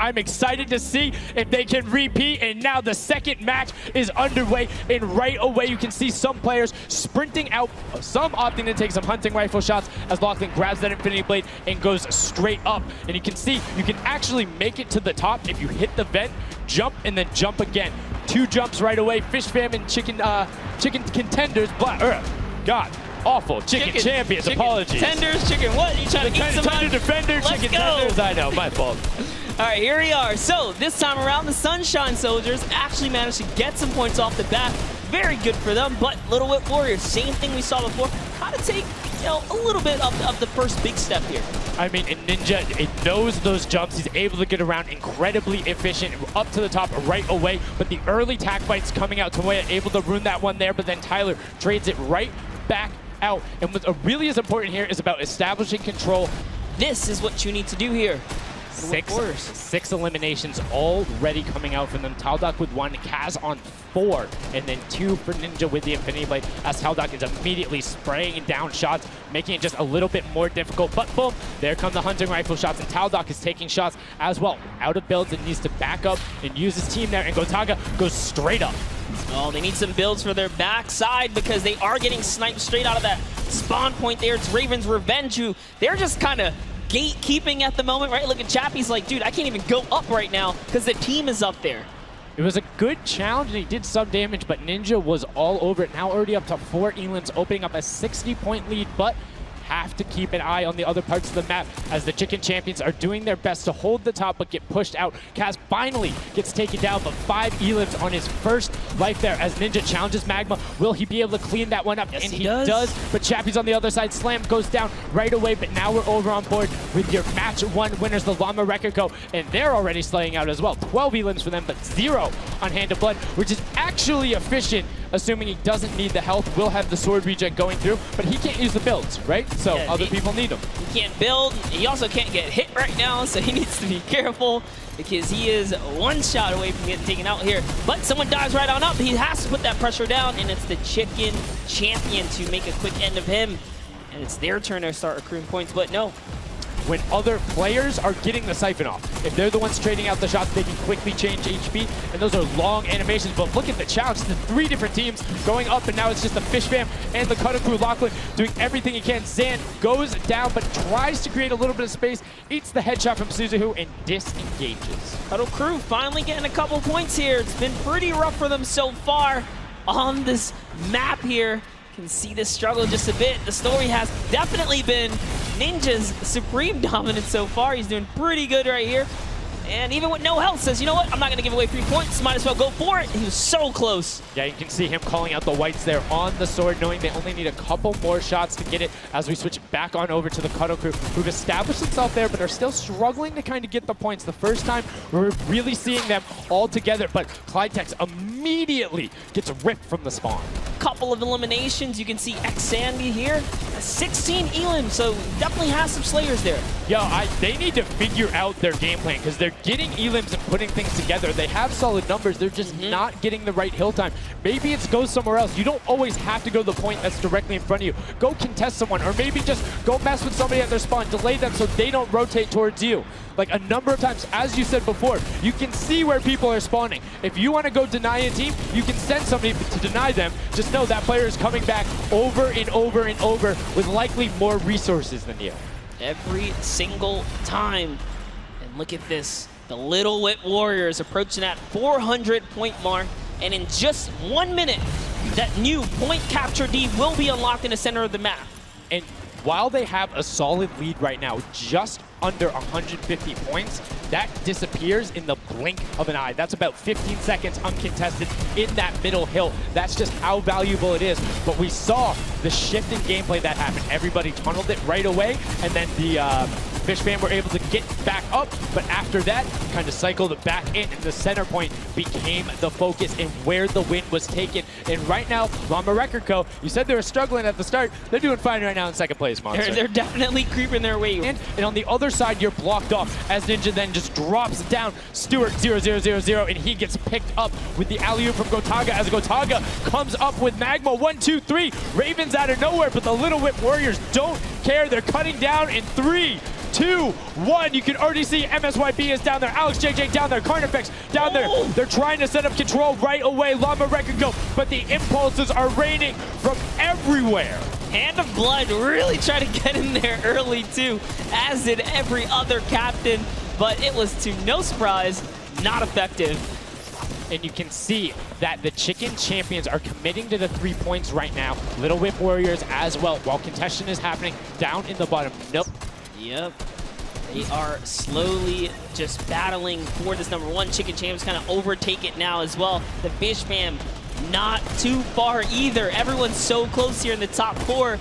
I'm excited to see if they can repeat, and now the second match is underway, and right away you can see some players sprinting out, some opting to take some hunting rifle shots as Lachlan grabs that Infinity Blade and goes straight up. And you can see you can actually make it to the top if you hit the vent, jump, and then jump again. 2 jumps right away. Fish fam and chicken contenders, God. Awful. Chicken champions, apologies. Tenders, chicken what? You trying to eat somebody? Tender defender, Let's chicken go. tenders. I know, my fault. All right, here we are. So this time around, the Sunshine Soldiers actually managed to get some points off the bat. Very good for them, but Little Whip Warriors, same thing we saw before, kind of take a little bit of the first big step here. I mean, Ninja, it knows those jumps. He's able to get around incredibly efficient, up to the top right away. But the early tack fights coming out to Tomoya, able to ruin that one there. But then Tyler trades it right back out. And what really is important here is about establishing control. This is what you need to do here. 6 eliminations already coming out from them. Taldock with 1, Kaz on 4, and then 2 for Ninja with the Infinity Blade, as Taldock is immediately spraying down shots, making it just a little bit more difficult. But boom, there come the hunting rifle shots, and Taldock is taking shots as well. Out of builds and needs to back up and use his team there, and Gotaga goes straight up. Oh, they need some builds for their backside because they are getting sniped straight out of that spawn point there. It's Raven's Revenge, who they're just kind of gatekeeping at the moment, right? Look at Chappie's like, dude, I can't even go up right now because the team is up there. It was a good challenge, and he did some damage, but Ninja was all over it. Now already up to 4 Elans, opening up a 60-point lead, but have to keep an eye on the other parts of the map as the Chicken Champions are doing their best to hold the top but get pushed out. Kaz finally gets taken down, but 5 Elans on his first life there as Ninja challenges Magma. Will he be able to clean that one up? Yes, and he does. But Chappie's on the other side. Slam goes down right away, but now we're over on board with your match 1 winners, the Llama Rekiko, and they're already slaying out as well. 12 Elans for them, but 0 on Hand of Blood, which is actually efficient, assuming he doesn't need the health. Will have the sword reject going through, but he can't use the builds, right? So yeah, other people need them. He can't build. He also can't get hit right now, so he needs to be careful because he is 1 shot away from getting taken out here. But someone dives right on up. He has to put that pressure down, and it's the Chicken Champion to make a quick end of him. And it's their turn to start accruing points, but no. When other players are getting the siphon off, if they're the ones trading out the shots, they can quickly change HP, and those are long animations. But look at the challenge, the 3 different teams going up, and now it's just the Fish Fam and the Cutter Crew. Lachlan doing everything he can. Zan goes down, but tries to create a little bit of space, eats the headshot from Suzuhu, and disengages. Cutter Crew finally getting a couple points here. It's been pretty rough for them so far on this map here. Can see this struggle just a bit. The story has definitely been Ninja's supreme dominance so far. He's doing pretty good right here. And even with no health, says, you know what? I'm not going to give away 3 points. Might as well go for it. He was so close. Yeah, you can see him calling out the whites there on the sword, knowing they only need a couple more shots to get it as we switch back on over to the Cuddle Crew, who've established themselves there, but are still struggling to kind of get the points. The first time we're really seeing them all together, but Clydetex immediately gets ripped from the spawn. Couple of eliminations. You can see X-Sandy here. 16 Elim, so definitely has some Slayers there. Yo, they need to figure out their game plan because they're getting Elims and putting things together. They have solid numbers. They're just not getting the right hill time. Maybe it's go somewhere else. You don't always have to go to the point that's directly in front of you. Go contest someone, or maybe just go mess with somebody at their spawn. Delay them so they don't rotate towards you. Like a number of times, as you said before, you can see where people are spawning. If you want to go deny a team, you can send somebody to deny them. Just know that player is coming back over and over and over with likely more resources than you. Every single time. And look at this. The Little Whip Warriors approaching that 400-point mark. And in just 1 minute, that new point capture D will be unlocked in the center of the map. And while they have a solid lead right now, just under 150 points, that disappears in the blink of an eye. That's about 15 seconds uncontested in that middle hill. That's just how valuable it is. But we saw the shift in gameplay that happened. Everybody tunneled it right away, and then the Fish Fam were able to get back up, but after that, kind of cycled it back in, and the center point became the focus and where the win was taken. And right now, Llama Rekiko, you said they were struggling at the start. They're doing fine right now in second place, Monster. They're definitely creeping their way. And on the other side, you're blocked off as Ninja then just drops down Stewart 0-0-0-0, and he gets picked up with the alley-oop from Gotaga as Gotaga comes up with Magma. 1, 2, 3. Ravens out of nowhere, but the Little Whip Warriors don't care. They're cutting down in 3, 2, 1. You can already see MSYB is down there. Alex JJ down there. Carnifex down there. They're trying to set up control right away. Llama Record go, but the impulses are raining from everywhere. Hand of Blood really tried to get in there early too, as did every other captain, but it was to no surprise, not effective. And you can see that the Chicken Champions are committing to the 3 points right now. Little Whip Warriors as well, while contention is happening down in the bottom. Nope. Yep. They are slowly just battling for this #1. Chicken Champs kind of overtake it now as well. The Fish Fam not too far either. Everyone's so close here in the top 4.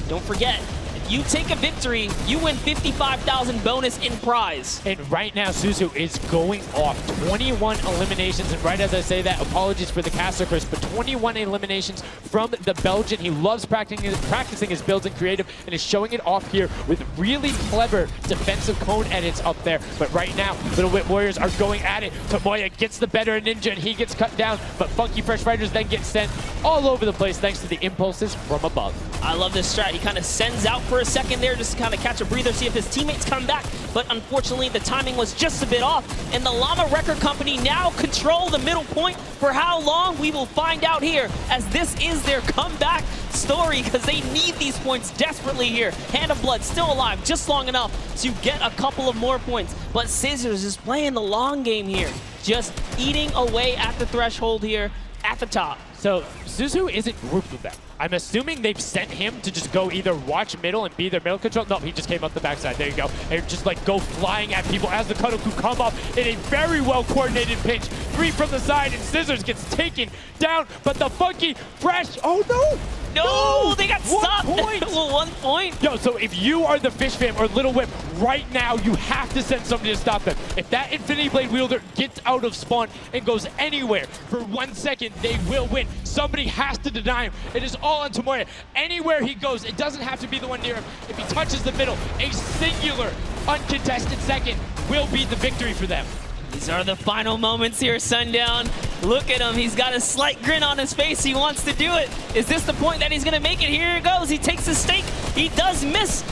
Don't forget, if you take a victory, you win 55,000 bonus in prize. And right now, Suzu is going off. 21 eliminations, and right as I say that, apologies for the caster curse, but 21 eliminations from the Belgian. He loves practicing his builds in creative and is showing it off here with really clever defensive cone edits up there. But right now, Little Whip Warriors are going at it. Tomoya gets the better Ninja, and he gets cut down, but Funky Fresh Fighters then get sent all over the place thanks to the impulses from above. I love this strat. He kind of sends out for a second there just to kind of catch a breather, see if his teammates come back. But unfortunately, the timing was just a bit off. And the Llama Record Company now control the middle point. For how long, we will find out here, as this is their comeback story, because they need these points desperately here. Hand of Blood still alive, just long enough to get a couple of more points. But Scissors is playing the long game here, just eating away at the threshold here at the top. So Suzu isn't grouped with them. I'm assuming they've sent him to just go either watch middle and be their middle control. No, he just came up the backside. There you go. And just like go flying at people as the Kodoku come up in a very well coordinated pinch. 3 from the side, and Scissors gets taken down. But the Funky Fresh, oh no! No, they got 1 stopped. point. Well, 1 point. Yo, so if you are the Fish Fam or Little Whip, right now you have to send somebody to stop them. If that Infinity Blade wielder gets out of spawn and goes anywhere for 1 second, they will win. Somebody has to deny him. It is all on Tomoya. Anywhere he goes, it doesn't have to be the one near him. If he touches the middle, a singular uncontested second will be the victory for them. These are the final moments here, Sundown. Look at him. He's got a slight grin on his face. He wants to do it. Is this the point that he's going to make it? Here it goes. He takes his stake. He does miss.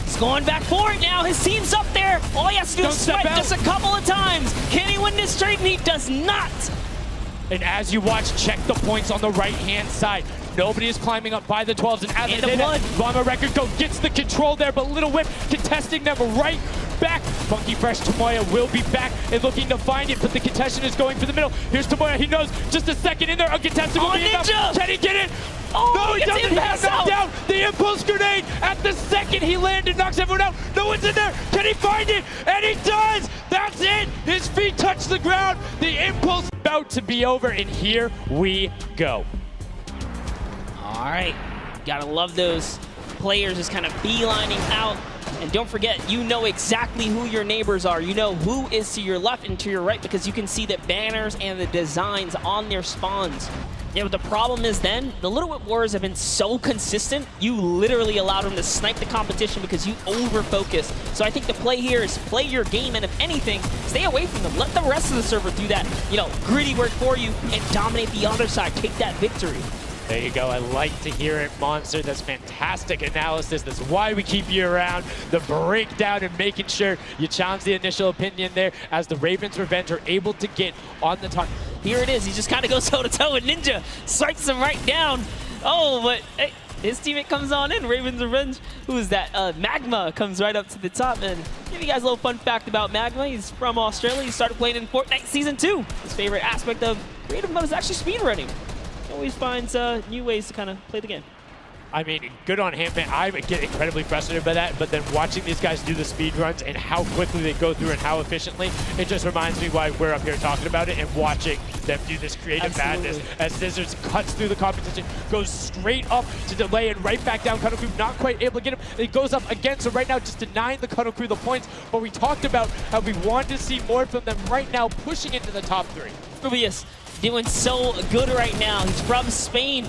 He's going back for it now. His team's up there. All he has to do is swipe just a couple of times. Can he win this trade? And he does not. And as you watch, check the points on the right-hand side. Nobody is climbing up by the 12s. And as they did that, Llama Record Go gets the control there, but Little Whip contesting them right back. Funky Fresh Tomoya will be back and looking to find it, but the contestant is going for the middle. Here's Tomoya. He knows just a second in there. Uncontested will be enough. Can he get it? Oh, no, he doesn't. He has knocked down. The impulse grenade at the second he landed knocks everyone out. No one's in there. Can he find it? And he does. That's it. His feet touch the ground. The impulse about to be over, and here we go. All right, gotta love those players just kind of beelining out. And don't forget, you know exactly who your neighbors are. You know who is to your left and to your right, because you can see the banners and the designs on their spawns. Yeah, but the problem is then, the Little Whip Warriors have been so consistent, you literally allowed them to snipe the competition because you over-focus. So I think the play here is play your game, and if anything, stay away from them. Let the rest of the server do that, you know, gritty work for you and dominate the other side. Take that victory. There you go. I like to hear it, Monster. That's fantastic analysis. That's why we keep you around. The breakdown and making sure you challenge the initial opinion there as the Ravens Revenge are able to get on the top. Here it is. He just kind of goes toe-to-toe with Ninja. Strikes him right down. Oh, but hey, his teammate comes on in. Ravens Revenge. Who is that? Magma comes right up to the top. And give you guys a little fun fact about Magma. He's from Australia. He started playing in Fortnite Season 2. His favorite aspect of creative mode is actually speedrunning. Always finds new ways to kind of play the game. I mean, good on him, man. I get incredibly frustrated by that, but then watching these guys do the speed runs and how quickly they go through and how efficiently, it just reminds me why we're up here talking about it and watching them do this creative madness as Scissors cuts through the competition, goes straight up to delay and right back down. Kodoku not quite able to get him. It goes up again, so right now just denying the Kodoku the points, but we talked about how we want to see more from them right now, pushing into the top 3. Rubius doing so good right now. He's from Spain.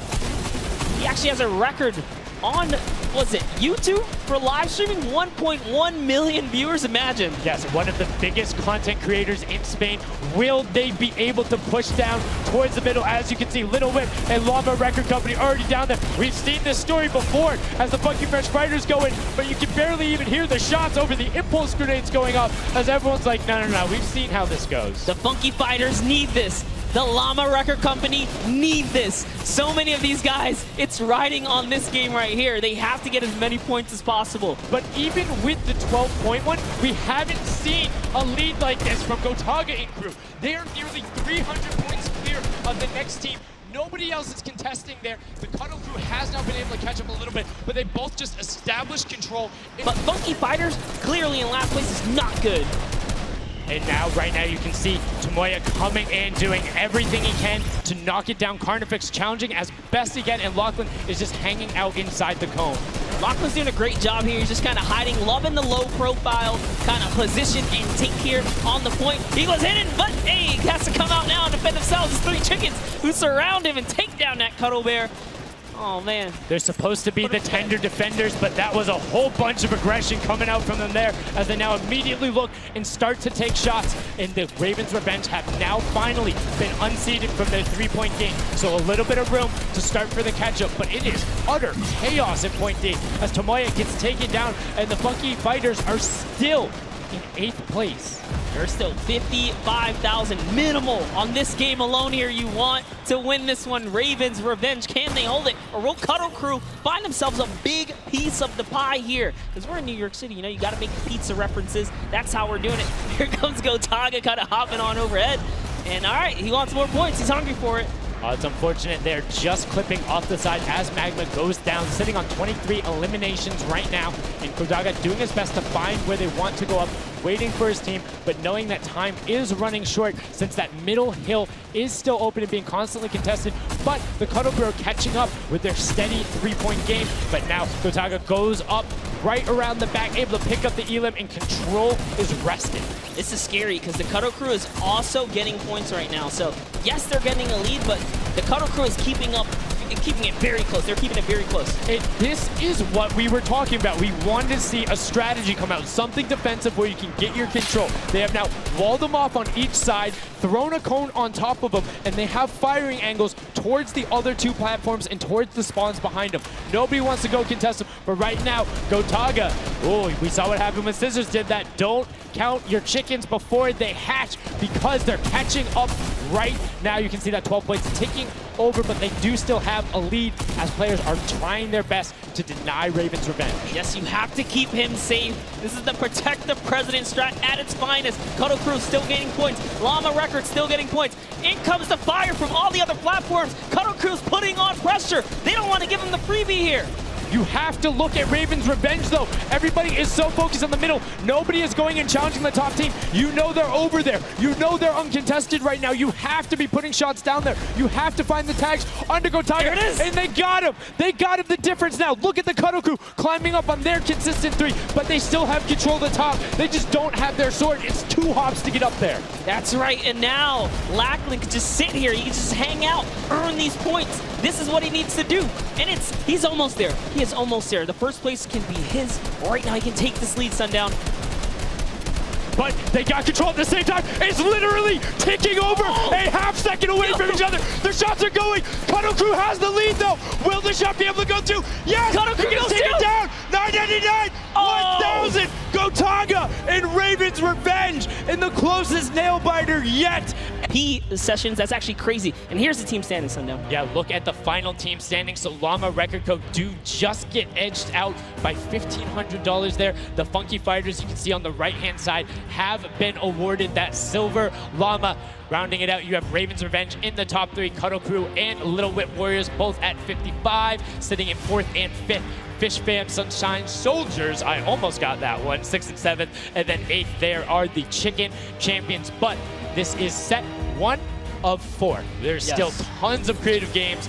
He actually has a record on, was it YouTube for live streaming? 1.1 million viewers, imagine. Yes, one of the biggest content creators in Spain. Will they be able to push down towards the middle? As you can see, Little Whip and Llama Record Company already down there. We've seen this story before as the Funky Fresh Fighters go in, but you can barely even hear the shots over the impulse grenades going up as everyone's like, no, we've seen how this goes. The Funky Fighters need this. The Llama Record Company need this. So many of these guys, it's riding on this game right here. They have to get as many points as possible. But even with the 12-point one, we haven't seen a lead like this from Gotaga and crew. They are nearly 300 points clear of the next team. Nobody else is contesting there. The Cuddle crew has now been able to catch up a little bit, but they both just established control. But Funky Fighters, clearly in last place, is not good. And now, right now, you can see Tomoya coming in, doing everything he can to knock it down. Carnifex challenging as best he can, and Lachlan is just hanging out inside the cone. Lachlan's doing a great job here. He's just kind of hiding, loving the low profile kind of position and take here on the point. He goes hidden, but hey, he has to come out now and defend themselves. It's three chickens who surround him and take down that Cuddle Bear. Oh, man. They're supposed to be the tender defenders, but that was a whole bunch of aggression coming out from them there as they now immediately look and start to take shots. And the Ravens Revenge have now finally been unseated from their three-point game. So a little bit of room to start for the catch-up, but it is utter chaos at point D as Tomoya gets taken down and the Funky Fighters are still in 8th place. There's still 55,000 minimal on this game alone here. You want to win this one. Ravens Revenge, can they hold it? Or will Cuddle Crew find themselves a big piece of the pie here? Because we're in New York City, you know, you got to make pizza references. That's how we're doing it. Here comes Gotaga kind of hopping on overhead. And all right, he wants more points. He's hungry for it. It's unfortunate they're just clipping off the side as Magma goes down, sitting on 23 eliminations right now. And Gotaga doing his best to find where they want to go up, waiting for his team, but knowing that time is running short since that middle hill is still open and being constantly contested. But the Cuddle Crew are catching up with their steady three-point game. But now Gotaga goes up right around the back, able to pick up the elim, and control is rested. This is scary because the Cuddle Crew is also getting points right now. So yes, they're getting a lead, but the Cuddle Crew is keeping it very close. They're keeping it very close. This is what we were talking about. We wanted to see a strategy come out, something defensive where you can get your control. They have now walled them off on each side, thrown a cone on top of them, and they have firing angles towards the other two platforms and towards the spawns behind them. Nobody wants to go contest them, but right now, Gotaga, oh, we saw what happened when Scissors did that. Don't count your chickens before they hatch because they're catching up right now. You can see that 12 points ticking over, but they do still have a lead as players are trying their best to deny Ravens Revenge. Yes, you have to keep him safe. This is the protect the president strat at its finest. Cuddle Crew still gaining points. Llama Record still getting points. In comes the fire from all the other platforms. Cuddle Crew's putting on pressure. They don't want to give him the freebie here. You have to look at Ravens Revenge, though. Everybody is so focused on the middle. Nobody is going and challenging the top team. You know they're over there. You know they're uncontested right now. You have to be putting shots down there. You have to find the tags under Gotaga. There it is. And they got him. They got him the difference now. Look at the Cuddle Crew climbing up on their consistent three, but they still have control of the top. They just don't have their sword. It's 2 hops to get up there. That's right, and now Lachlan can just sit here. He can just hang out, earn these points. This is what he needs to do. And he's almost there. He is almost there. The first place can be his. Right now, he can take this lead, Sundown. But they got control at the same time. It's literally ticking over a half second away from each other. The shots are going. Cuddle Crew has the lead, though. Will the shot be able to go through? Yes! Cuddle Crew goes take it down. 999, 1,000. Gotaga and Ravens Revenge in the closest nail biter yet. P sessions, that's actually crazy. And here's the team standing, Sundown. Yeah, look at the final team standing. So Llama Record Co. do just get edged out by $1,500 there. The Funky Fighters, you can see on the right-hand side, have been awarded that silver. Llama rounding it out. You have Ravens Revenge in the top 3, Cuddle Crew and Little Whip Warriors both at 55, sitting in 4th and 5th. Fish Fam, Sunshine Soldiers, I almost got that one, 6th and 7th, and then 8th there are the Chicken Champions. But this is set 1 of 4. There's still tons of creative games